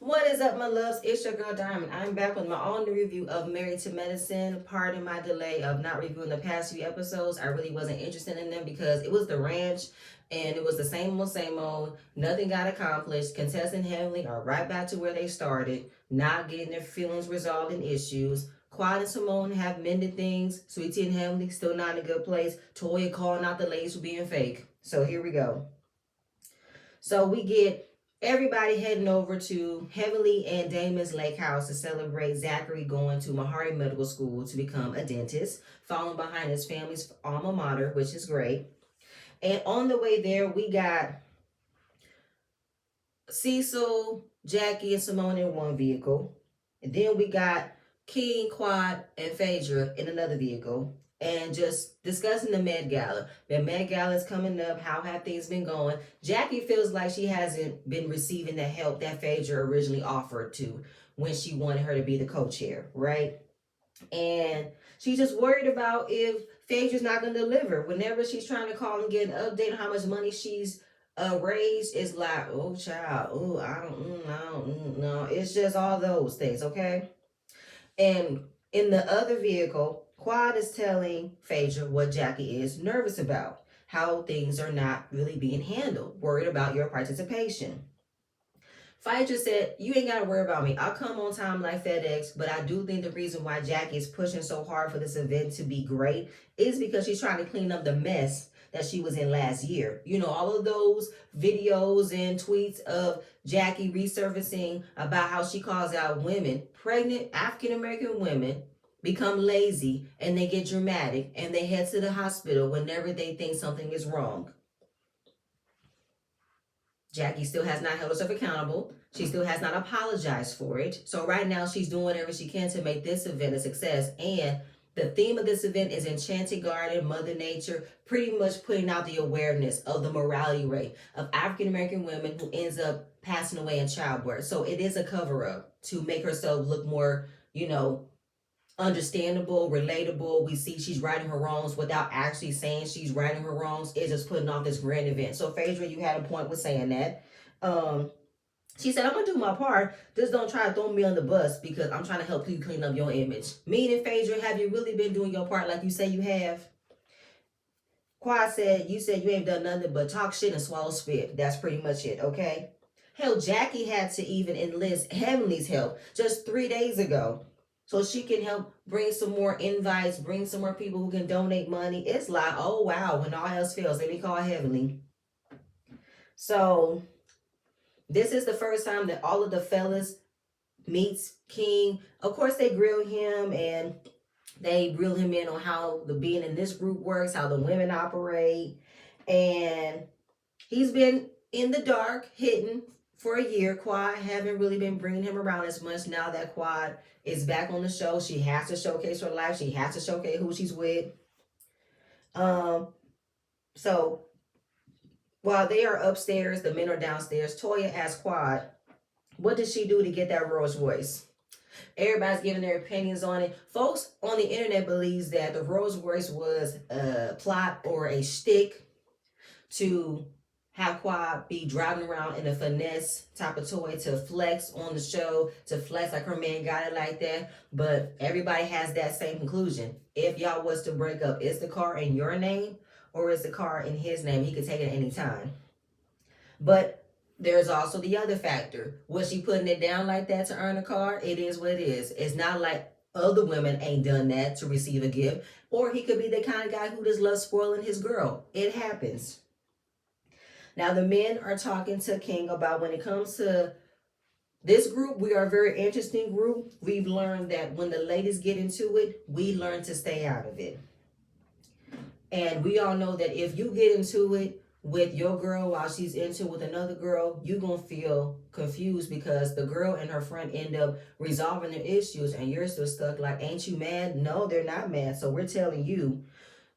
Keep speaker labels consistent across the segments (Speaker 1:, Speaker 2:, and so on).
Speaker 1: What is up, my loves? It's your girl Diamond. I'm back with my own review of Married to Medicine. Pardon my delay of not reviewing the past few episodes. I really wasn't interested in them because it was the ranch and it was the same old, same old. Nothing got accomplished. Contestant Heavenly are right back to where they started, not getting their feelings resolved in issues. Quad and Simone have mended things. Sweetie and Heavenly still not in a good place. Toya calling out the ladies for being fake. So here we go. So we get everybody heading over to Heavenly and Damon's lake house to celebrate Zachary going to Mahari Medical School to become a dentist, following behind his family's alma mater, which is great. And on the way there, we got Cecil, Jackie, and Simone in one vehicle. And then we got King, Quad, and Phaedra in another vehicle. And just discussing the Met Gala. The Met Gala is coming up. How have things been going? Jackie feels like she hasn't been receiving the help that Phaedra originally offered to when she wanted her to be the co-chair, right? And she's just worried about if Phaedra's not going to deliver. Whenever she's trying to call and get an update on how much money she's raised, it's like, oh, child, oh, I don't know. It's just all those things, okay? And in the other vehicle, Quad is telling Phaedra what Jackie is nervous about, how things are not really being handled, worried about your participation. Phaedra said, you ain't got to worry about me. I'll come on time like FedEx, but I do think the reason why Jackie is pushing so hard for this event to be great is because she's trying to clean up the mess that she was in last year. You know, all of those videos and tweets of Jackie resurfacing about how she calls out women, pregnant African American women, become lazy and they get dramatic and they head to the hospital whenever they think something is wrong. Jackie still has not held herself accountable. She still has not apologized for it. So right now she's doing whatever she can to make this event a success. And the theme of this event is Enchanted Garden, Mother Nature, pretty much putting out the awareness of the mortality rate of African American women who ends up passing away in childbirth. So it is a cover up to make herself look more, understandable, relatable. We see she's righting her wrongs without actually saying she's righting her wrongs. It's just putting off this grand event. So Phaedra, you had a point with saying that. She said, I'm gonna do my part. Just don't try to throw me on the bus because I'm trying to help you clean up your image. Meaning, Phaedra, have you really been doing your part like you say you have? Quad said, you said you ain't done nothing but talk shit and swallow spit. That's pretty much it, okay? Hell, Jackie had to even enlist Heavenly's help just 3 days ago so she can help bring some more invites, bring some more people who can donate money. It's like, oh wow, when all else fails, let me call Heavenly. So this is the first time that all of the fellas meets King. Of course, they grill him and they reel him in on how the being in this group works, how the women operate. And he's been in the dark, hidden for a year. Quad haven't really been bringing him around as much. Now that Quad is back on the show, she has to showcase her life. She has to showcase who she's with. So while they are upstairs, the men are downstairs. Toya asks Quad, what did she do to get that Rolls Royce? Everybody's giving their opinions on it. Folks on the internet believes that the Rolls Royce was a plot or a shtick to have Quad be driving around in a finesse type of toy to flex on the show, to flex like her man got it like that. But everybody has that same conclusion. If y'all was to break up, is the car in your name or is the car in his name? He could take it at any time. But there's also the other factor. Was she putting it down like that to earn a car? It is what it is. It's not like other women ain't done that to receive a gift. Or he could be the kind of guy who just loves spoiling his girl. It happens. Now the men are talking to King about when it comes to this group, we are a very interesting group. We've learned that when the ladies get into it, we learn to stay out of it. And we all know that if you get into it with your girl while she's into with another girl, you're going to feel confused because the girl and her friend end up resolving their issues and you're still stuck like, ain't you mad? No, they're not mad. So we're telling you,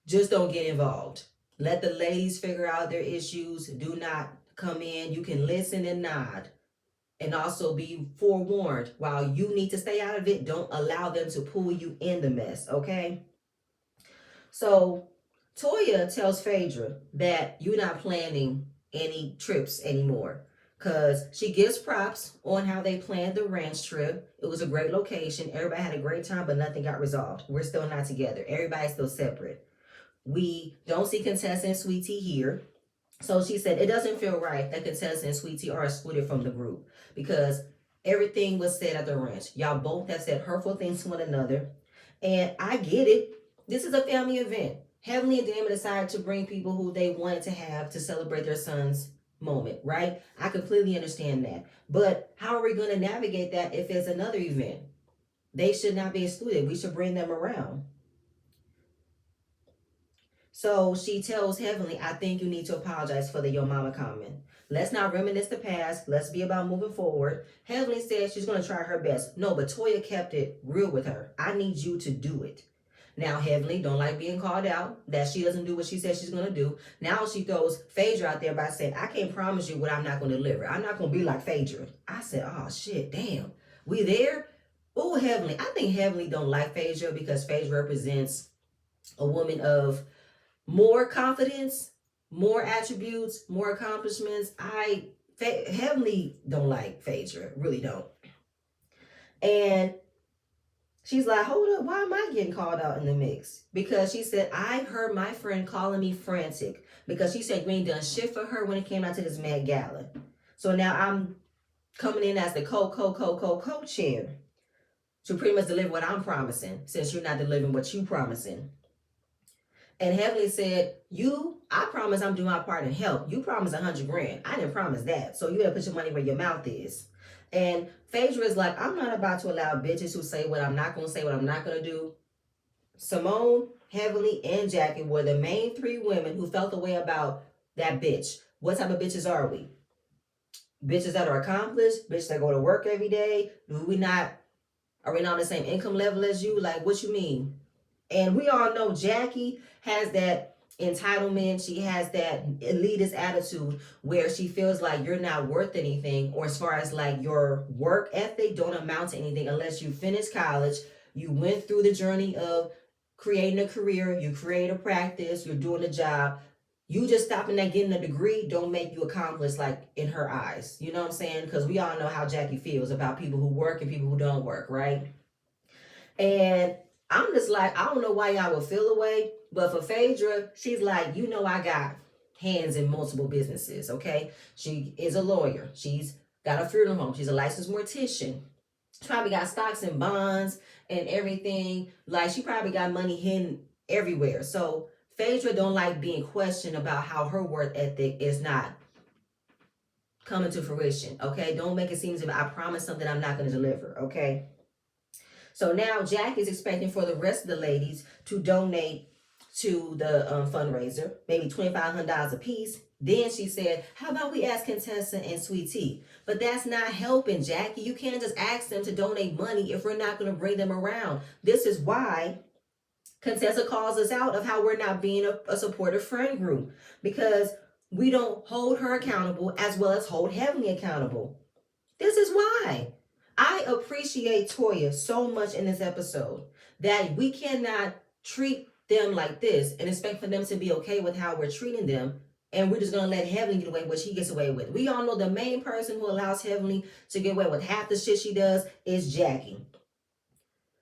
Speaker 1: just don't get involved. Let the ladies figure out their issues. Do not come in. You can listen and nod. And also be forewarned. While you need to stay out of it, don't allow them to pull you in the mess, okay? So Toya tells Phaedra that you're not planning any trips anymore. because she gives props on how they planned the ranch trip. It was a great location. Everybody had a great time, but nothing got resolved. We're still not together. Everybody's still separate. We don't see Contessa and Sweet Tea here. So she said it doesn't feel right that Contessa and Sweet Tea are excluded from the group because everything was said at the ranch. Y'all both have said hurtful things to one another. And I get it. This is a family event. Heavenly and Damon decided to bring people who they wanted to have to celebrate their son's moment, right? I completely understand that. But how are we going to navigate that if it's another event? They should not be excluded. We should bring them around. So she tells Heavenly, I think you need to apologize for the Yo Mama comment. Let's not reminisce the past. Let's be about moving forward. Heavenly says she's going to try her best. No, but Toya kept it real with her. I need you to do it. Now, Heavenly don't like being called out, that she doesn't do what she says she's going to do. Now she throws Phaedra out there by saying, I can't promise you what I'm not going to deliver. I'm not going to be like Phaedra. I said, oh, shit, damn. We there? Oh, Heavenly. I think Heavenly don't like Phaedra because Phaedra represents a woman of more confidence, more attributes, more accomplishments. Heavenly don't like Phaedra, really don't. And she's like, hold up, why am I getting called out in the mix? Because she said, I heard my friend calling me frantic because she said you ain't done shit for her when it came out to this Met Gala. So now I'm coming in as the co-chair to pretty much deliver what I'm promising since you're not delivering what you promising. And Heavenly said, I promise I'm doing my part and help. You promised 100 grand. I didn't promise that. So you gotta put your money where your mouth is. And Phaedra is like, I'm not about to allow bitches who say what I'm not gonna say, what I'm not gonna do. Simone, Heavenly, and Jackie were the main three women who felt the way about that bitch. What type of bitches are we? Bitches that are accomplished, bitches that go to work every day. Are we not on the same income level as you? Like, what you mean? And we all know Jackie has that entitlement. She has that elitist attitude where she feels like you're not worth anything, or as far as like your work ethic don't amount to anything unless you finish college, you went through the journey of creating a career, you create a practice, you're doing a job. You just stopping at getting a degree don't make you accomplished, like in her eyes. You know what I'm saying? Because we all know how Jackie feels about people who work and people who don't work, right? And I'm just like, I don't know why y'all would feel away, but for Phaedra, she's like, I got hands in multiple businesses, okay? She is a lawyer. She's got a funeral home. She's a licensed mortician. She probably got stocks and bonds and everything. Like, she probably got money hidden everywhere. So Phaedra don't like being questioned about how her work ethic is not coming to fruition, okay? Don't make it seem as if I promised something I'm not going to deliver, okay? So now Jack is expecting for the rest of the ladies to donate to the fundraiser, maybe $2,500 a piece. Then she said, how about we ask Contessa and Sweet Tea? But that's not helping, Jackie. You can't just ask them to donate money if we're not going to bring them around. This is why Contessa calls us out of how we're not being a supportive friend group, because we don't hold her accountable as well as hold Heavenly accountable. This is why. I appreciate Toya so much in this episode that we cannot treat them like this and expect for them to be okay with how we're treating them, and we're just going to let Heavenly get away with what she gets away with. We all know the main person who allows Heavenly to get away with half the shit she does is Jackie.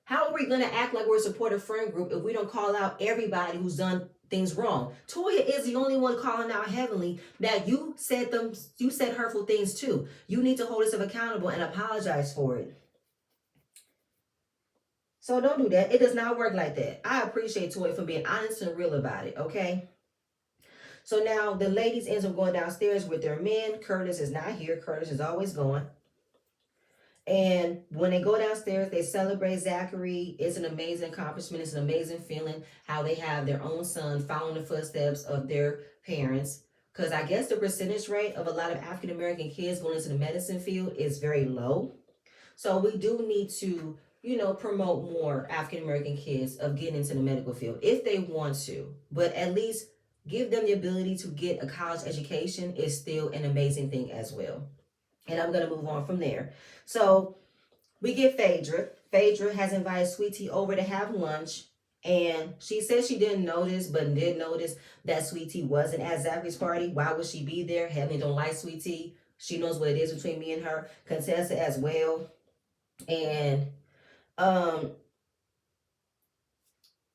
Speaker 1: How are we going to act like we're a supportive friend group if we don't call out everybody who's done things wrong? Toya is the only one calling out Heavenly that you said hurtful things to. You need to hold yourself accountable and apologize for it. So don't do that. It does not work like that. I appreciate Toya for being honest and real about it, okay? So now the ladies end up going downstairs with their men. Curtis is not here. Curtis is always gone. And when they go downstairs, they celebrate Zachary. It's an amazing accomplishment. It's an amazing feeling how they have their own son following the footsteps of their parents. Because I guess the percentage rate of a lot of African-American kids going into the medicine field is very low. So we do need to, promote more African-American kids of getting into the medical field if they want to. But at least give them the ability to get a college education is still an amazing thing as well. And I'm going to move on from there. So we get Phaedra. Phaedra has invited Sweet Tea over to have lunch. And she said she didn't notice, but did notice that Sweet Tea wasn't at Zachary's party. Why would she be there? Heavenly don't like Sweet Tea. She knows what it is between me and her. Contessa as well. And um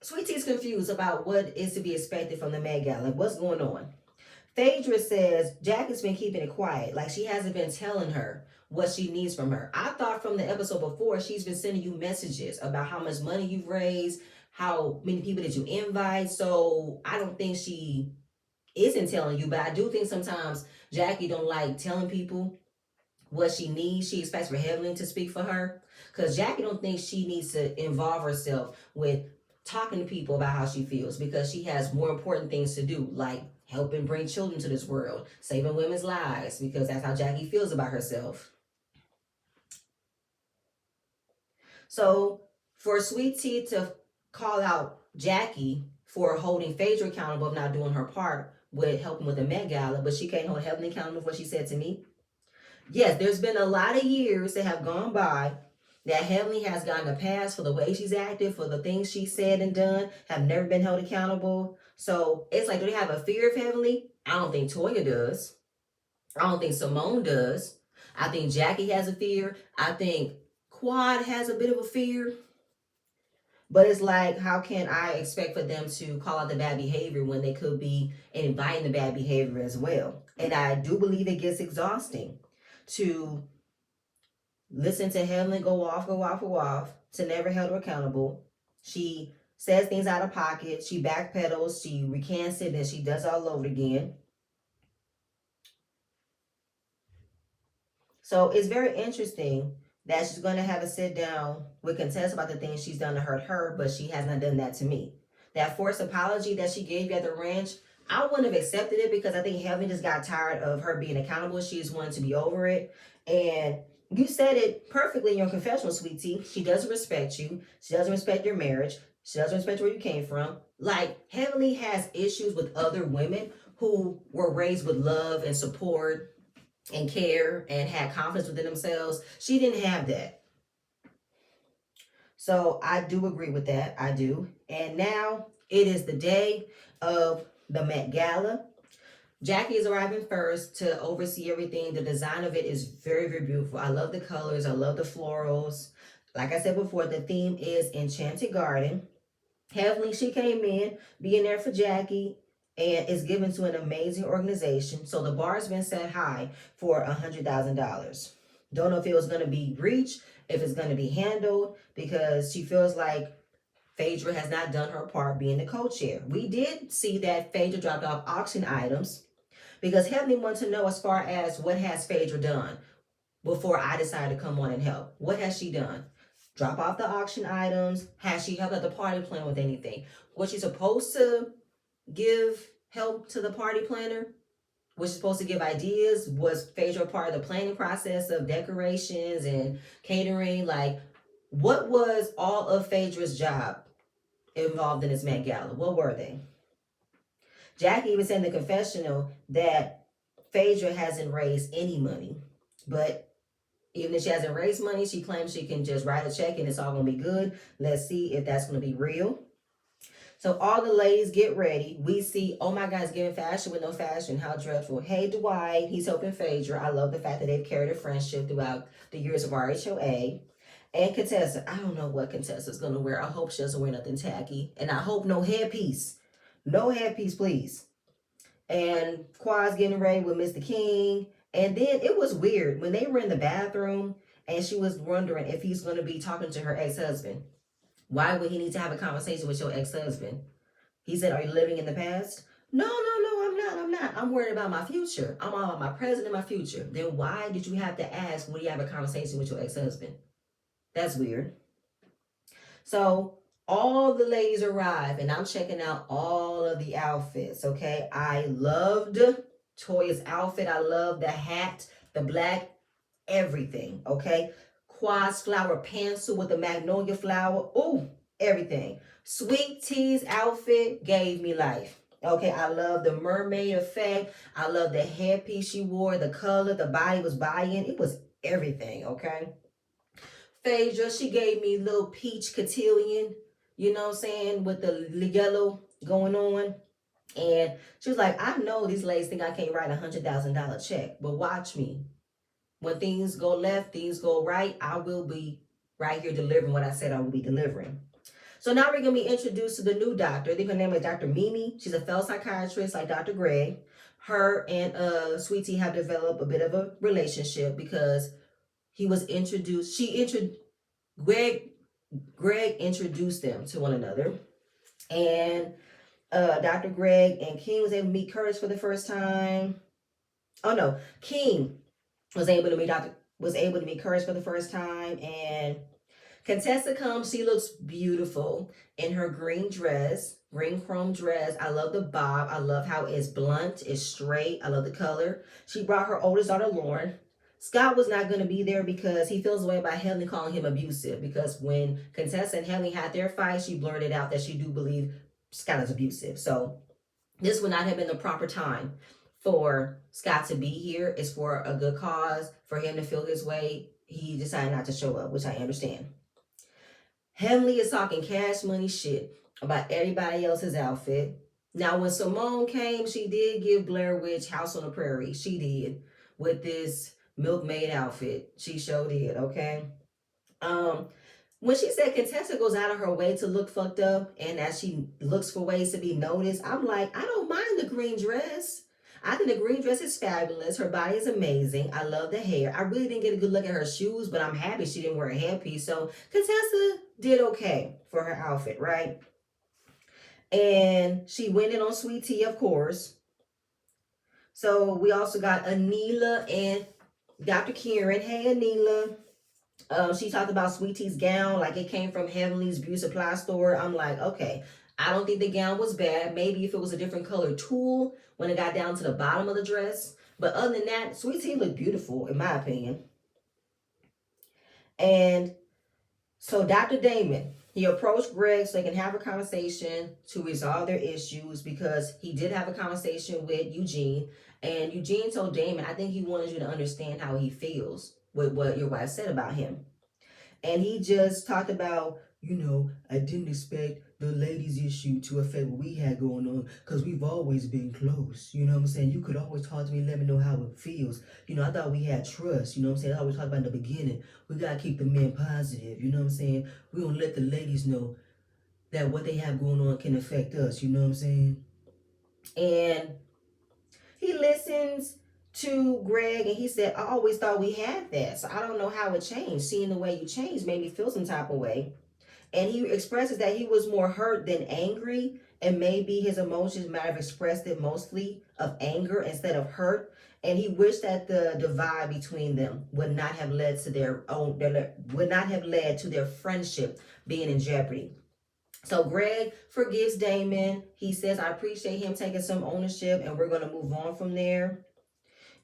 Speaker 1: Sweet Tea's confused about what is to be expected from the Met Gala. Like, what's going on? Phaedra says Jackie's been keeping it quiet. Like, she hasn't been telling her what she needs from her. I thought from the episode before, she's been sending you messages about how much money you've raised, how many people did you invite. So I don't think she isn't telling you, but I do think sometimes Jackie don't like telling people what she needs. She expects for Heavenly to speak for her, because Jackie don't think she needs to involve herself with talking to people about how she feels, because she has more important things to do, like helping bring children to this world, saving women's lives, because that's how Jackie feels about herself. So for Sweet Tea to call out Jackie for holding Phaedra accountable of not doing her part with helping with the Met Gala, but she can't hold Heavenly accountable for what she said to me. Yes, there's been a lot of years that have gone by that Heavenly has gotten a pass for the way she's acted, for the things she said and done, have never been held accountable. So it's like, do they have a fear of Heavenly? I don't think Toya does. I don't think Simone does. I think Jackie has a fear. I think Quad has a bit of a fear. But it's like, how can I expect for them to call out the bad behavior when they could be inviting the bad behavior as well? And I do believe it gets exhausting to listen to Helen go off, to never held her accountable. She says things out of pocket. She backpedals. She recants it, and she does it all over again. So it's very interesting that she's going to have a sit down with Contessa about the things she's done to hurt her, but she has not done that to me. That forced apology that she gave you at the ranch, I wouldn't have accepted it, because I think Heaven just got tired of her being accountable. She just wanted to be over it. And you said it perfectly in your confessional, Sweet Tea. She doesn't respect you. She doesn't respect your marriage. She doesn't respect where you came from. Like, Heavenly has issues with other women who were raised with love and support and care and had confidence within themselves. She didn't have that. So I do agree with that. I do. And now it is the day of the Met Gala. Jackie is arriving first to oversee everything. The design of it is very, very beautiful. I love the colors. I love the florals. Like I said before, the theme is Enchanted Garden. Heavenly, she came in being there for Jackie, and is given to an amazing organization. So the bar has been set high for $100,000. Don't know if it was going to be reached, if it's going to be handled, because she feels like Phaedra has not done her part being the co-chair. We did see that Phaedra dropped off auction items, because Heavenly wanted to know, as far as what has Phaedra done before I decided to come on and help. What has she done? Drop off the auction items. Has she helped at the party plan with anything? Was she supposed to give help to the party planner? Was she supposed to give ideas? Was Phaedra part of the planning process of decorations and catering? Like, what was all of Phaedra's job involved in this Met Gala? What were they? Jackie even said in the confessional that Phaedra hasn't raised any money, but even if she hasn't raised money, she claims she can just write a check and it's all going to be good. Let's see if that's going to be real. So all the ladies get ready. We see, oh my God, it's giving fashion with no fashion. How dreadful. Hey, Dwight, he's helping Phaedra. I love the fact that they've carried a friendship throughout the years of RHOA. And Contessa, I don't know what Contessa's going to wear. I hope she doesn't wear nothing tacky. And I hope no headpiece. No headpiece, please. And Quad's getting ready with Mr. King. And then it was weird when they were in the bathroom and she was wondering if he's going to be talking to her ex-husband. Why would he need to have a conversation with your ex-husband? He said, are you living in the past? No, I'm not. I'm worried about my future. I'm all about my present and my future. Then why did you have to ask, would you have a conversation with your ex-husband? That's weird. So all the ladies arrive and I'm checking out all of the outfits, okay? I loved Toya's outfit. I love the hat, the black, everything, okay? Quad's flower pantsuit with the magnolia flower. Ooh, everything. Sweet Tea's outfit gave me life. Okay, I love the mermaid effect. I love the headpiece she wore, the color, the body was buying. It was everything, okay? Phaedra, she gave me little peach cotillion, you know what I'm saying, with the yellow going on. And she was like, I know these ladies think I can't write $100,000 check, but watch me. When things go left, things go right, I will be right here delivering what I said I will be delivering. So now we're going to be introduced to the new doctor. I think her name is Dr. Mimi. She's a fellow psychiatrist like Dr. Greg. Her and Sweetie have developed a bit of a relationship because he was introduced. Greg introduced them to one another. And Dr. Greg and King was able to meet Curtis for the first time. Oh no, King was able to meet Curtis for the first time, and Contessa comes. She looks beautiful in her green dress, green chrome dress. I love the bob. I love how it's blunt, it's straight. I love the color. She brought her oldest daughter, Lauren. Scott was not going to be there because he feels the way about Heavenly calling him abusive. Because when Contessa and Heavenly had their fight, she blurted out that she do believe Scott is abusive. So this would not have been the proper time for Scott to be here. It's for a good cause, for him to feel his way. He decided not to show up, which I understand. Heavenly is talking cash money shit about everybody else's outfit. Now, when Simone came, she did give Blair Witch House on the Prairie. She did, with this milkmaid outfit. She sure did, okay? When she said Contessa goes out of her way to look fucked up and as she looks for ways to be noticed, I'm like, I don't mind the green dress. I think the green dress is fabulous. Her body is amazing. I love the hair. I really didn't get a good look at her shoes, but I'm happy she didn't wear a headpiece. So Contessa did okay for her outfit, right? And she went in on Sweet Tea, of course. So we also got Anila and Dr. Kieran. Hey, Anila. She talked about Sweet Tea's gown like it came from Heavenly's beauty supply store. I'm like, okay, I don't think the gown was bad. Maybe if it was a different color tulle when it got down to the bottom of the dress. But other than that, Sweet Tea looked beautiful, in my opinion. And so Dr. Damon, he approached Greg so they can have a conversation to resolve their issues because he did have a conversation with Eugene. And Eugene told Damon, I think he wanted you to understand how he feels with what your wife said about him. And he just talked about, I didn't expect the ladies' issue to affect what we had going on because we've always been close. You know what I'm saying? You could always talk to me, let me know how it feels. I thought we had trust. You know what I'm saying? I always talk about in the beginning. We got to keep the men positive. You know what I'm saying? We don't let the ladies know that what they have going on can affect us. You know what I'm saying? And he listens to Greg and he said, I always thought we had that. So I don't know how it changed. Seeing the way you changed made me feel some type of way. And he expresses that he was more hurt than angry. And maybe his emotions might have expressed it mostly of anger instead of hurt. And he wished that the divide between them would not have led to their friendship being in jeopardy. So Greg forgives Damon. He says, I appreciate him taking some ownership and we're going to move on from there.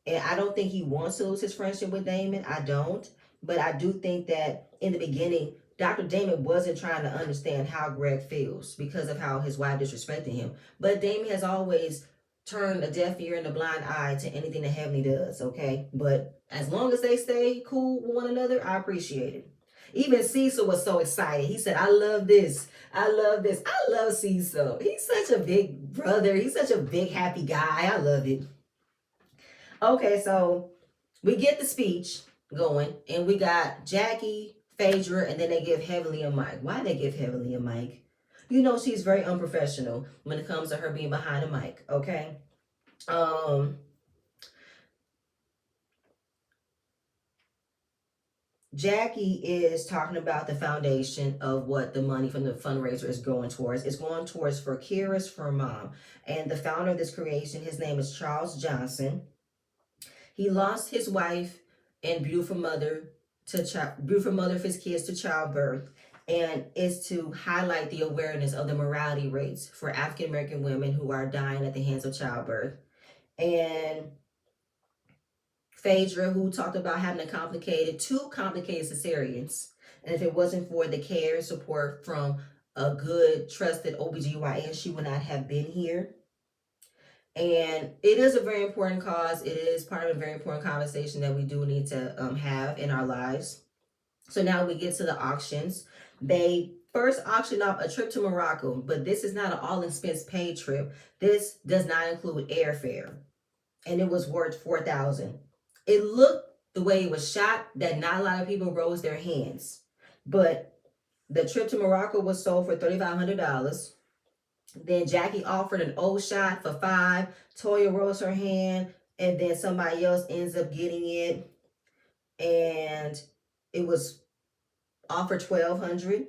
Speaker 1: And I don't think he wants to lose his friendship with Damon. I don't. But I do think that in the beginning, Dr. Damon wasn't trying to understand how Greg feels because of how his wife disrespected him. But Damon has always turned a deaf ear and a blind eye to anything that Heavenly does, okay? But as long as they stay cool with one another, I appreciate it. Even Cecil was so excited. He said, I love this. I love this. I love Cecil. He's such a big brother. He's such a big, happy guy. I love it. Okay, so we get the speech going, and we got Jackie, Phaedra, and then they give Heavenly a mic. Why they give Heavenly a mic? She's very unprofessional when it comes to her being behind a mic, okay? Jackie is talking about the foundation of what the money from the fundraiser is going towards. It's going towards for Kira's for Mom. And the founder of this creation, his name is Charles Johnson. He lost his wife and beautiful mother of his kids to childbirth, and is to highlight the awareness of the mortality rates for African American women who are dying at the hands of childbirth. And Phaedra, who talked about having two complicated cesareans, and if it wasn't for the care and support from a good, trusted OBGYN, she would not have been here. And it is a very important cause. It is part of a very important conversation that we do need to have in our lives. So now we get to the auctions. They first auctioned off a trip to Morocco, but this is not an all-expense paid trip. This does not include airfare, and it was worth $4,000. It looked the way it was shot that not a lot of people rose their hands. But the trip to Morocco was sold for $3,500. Then Jackie offered an old shot for $5. Toya rose her hand, and then somebody else ends up getting it, and it was offered $1,200.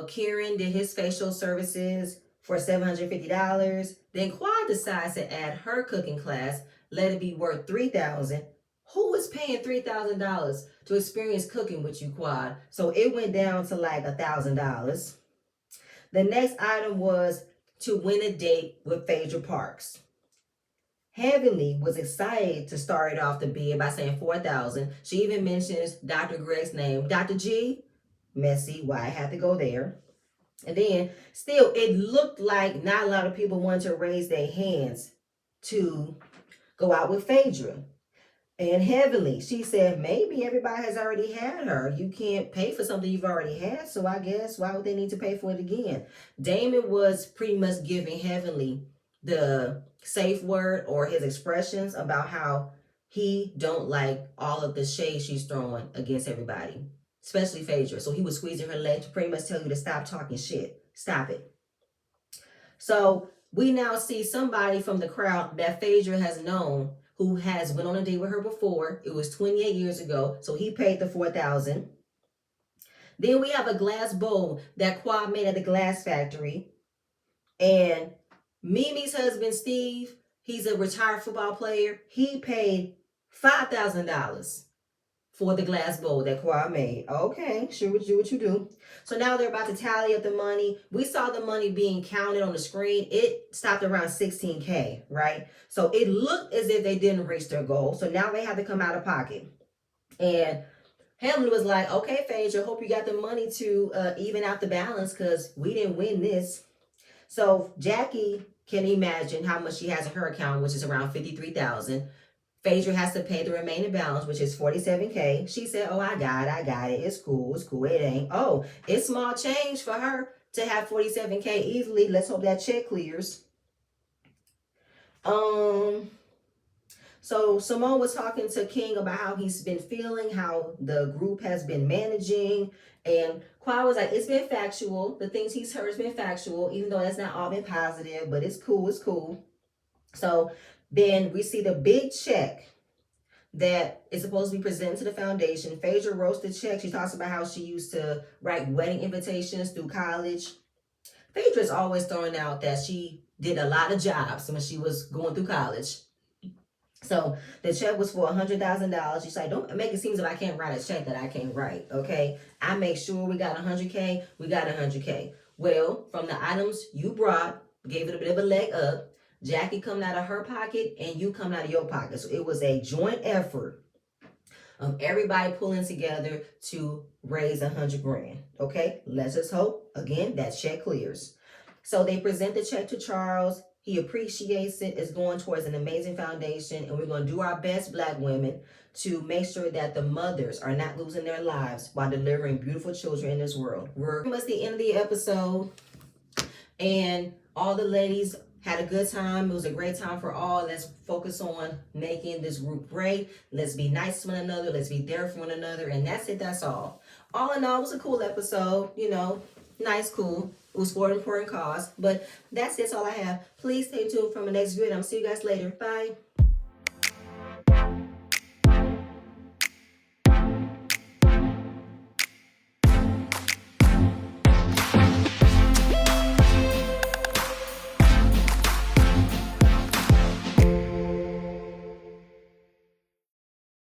Speaker 1: Kieran did his facial services for $750. Then Quad decides to add her cooking class, let it be worth $3,000. Who is paying $3,000 to experience cooking with you, Quad? So it went down to like $1,000. The next item was to win a date with Phaedra Parks. Heavenly was excited to start it off the bid by saying $4,000. She even mentions Dr. Greg's name. Dr. G, messy, why I had to go there. And then still, it looked like not a lot of people wanted to raise their hands to go out with Phaedra. And Heavenly, she said, maybe everybody has already had her. You can't pay for something you've already had, so I guess why would they need to pay for it again? Damon was pretty much giving Heavenly the safe word or his expressions about how he don't like all of the shade she's throwing against everybody, especially Phaedra. So he was squeezing her leg to pretty much tell you to stop talking shit. Stop it. So we now see somebody from the crowd that Phaedra has known who has went on a date with her before. It was 28 years ago, so he paid the $4,000. Then we have a glass bowl that Quad made at the glass factory. And Mimi's husband, Steve, he's a retired football player. He paid $5,000 for the glass bowl that Quad made. Okay, sure, do what you do. So now they're about to tally up the money. We saw the money being counted on the screen. It stopped around $16K, right? So it looked as if they didn't reach their goal. So now they have to come out of pocket. And Hamlin was like, okay, Phaedra, hope you got the money to even out the balance because we didn't win this. So Jackie can imagine how much she has in her account, which is around $53,000. Phaedra has to pay the remaining balance, which is $47K. She said, oh, I got it. It's cool. It ain't. Oh, it's small change for her to have $47K easily. Let's hope that check clears. So Simone was talking to King about how he's been feeling, how the group has been managing. And Quad was like, it's been factual. The things he's heard has been factual, even though that's not all been positive, but it's cool. So then we see the big check that is supposed to be presented to the foundation. Phaedra wrote the check. She talks about how she used to write wedding invitations through college. Phaedra's always throwing out that she did a lot of jobs when she was going through college. So the check was for $100,000. She's like, don't make it seem as if I can't write a check that I can't write, okay? I make sure we got 100K, we got 100K. Well, from the items you brought, gave it a bit of a leg up. Jackie coming out of her pocket and you coming out of your pocket. So it was a joint effort of everybody pulling together to raise $100,000. Okay, let's just hope, again, that check clears. So they present the check to Charles. He appreciates it. It's going towards an amazing foundation. And we're going to do our best, Black women, to make sure that the mothers are not losing their lives while delivering beautiful children in this world. We're almost the end of the episode. And all the ladies had a good time. It was a great time for all. Let's focus on making this group great. Let's be nice to one another. Let's be there for one another. And that's it. That's all. All in all, it was a cool episode. You know, nice, cool. It was for an important cause. But that's it. That's all I have. Please stay tuned for my next video. I'm see you guys later. Bye.